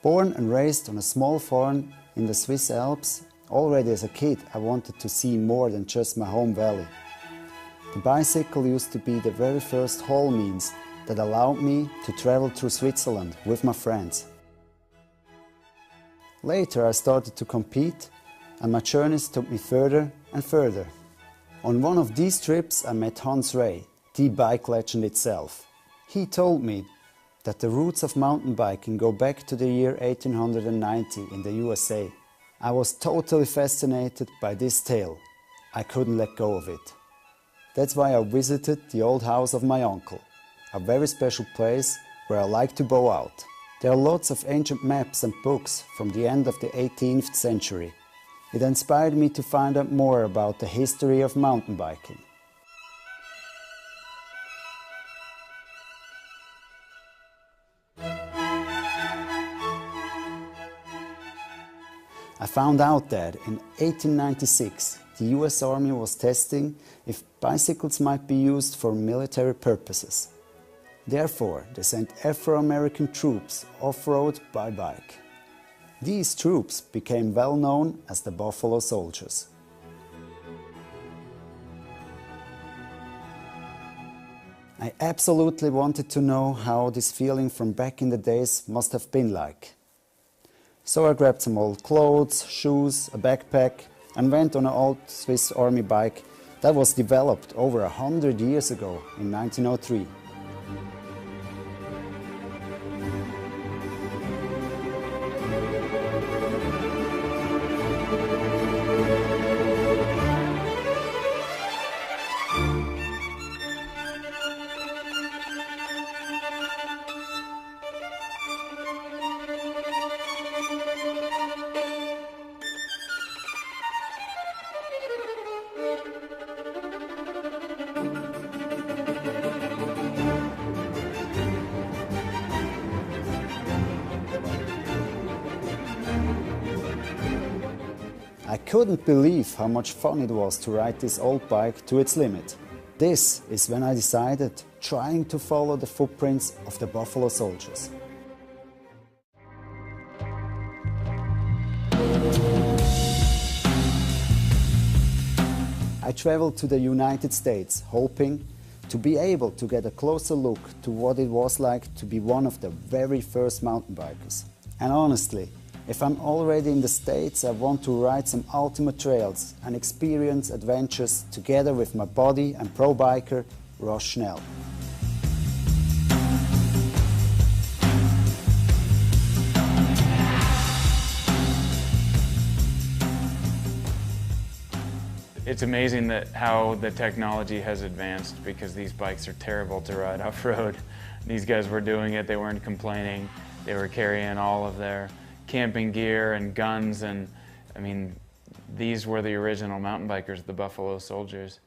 Born and raised on a small farm in the Swiss Alps, already as a kid I wanted to see more than just my home valley. The bicycle used to be the very first haul means that allowed me to travel through Switzerland with my friends. Later I started to compete and my journeys took me further and further. On one of these trips I met Hans Ray, the bike legend itself. He told me that the roots of mountain biking go back to the year 1890 in the USA. I was totally fascinated by this tale. I couldn't let go of it. That's why I visited the old house of my uncle, a very special place where I like to bow out. There are lots of ancient maps and books from the end of the 18th century. It inspired me to find out more about the history of mountain biking. I found out that in 1896 the US Army was testing if bicycles might be used for military purposes. Therefore, they sent Afro-American troops off-road by bike. These troops became well known as the Buffalo Soldiers. I absolutely wanted to know how this feeling from back in the days must have been like. So I grabbed some old clothes, shoes, a backpack and went on an old Swiss Army bike that was developed over 100 years ago in 1903. I couldn't believe how much fun it was to ride this old bike to its limit. This is when I decided trying to follow the footprints of the Buffalo Soldiers. I traveled to the United States hoping to be able to get a closer look to what it was like to be one of the very first mountain bikers. And honestly, if I'm already in the States, I want to ride some ultimate trails and experience adventures together with my buddy and pro biker, Ross Schnell. It's amazing that how the technology has advanced because these bikes are terrible to ride off-road. These guys were doing it, they weren't complaining, they were carrying all of their camping gear and guns, and I mean, these were the original mountain bikers, the Buffalo Soldiers.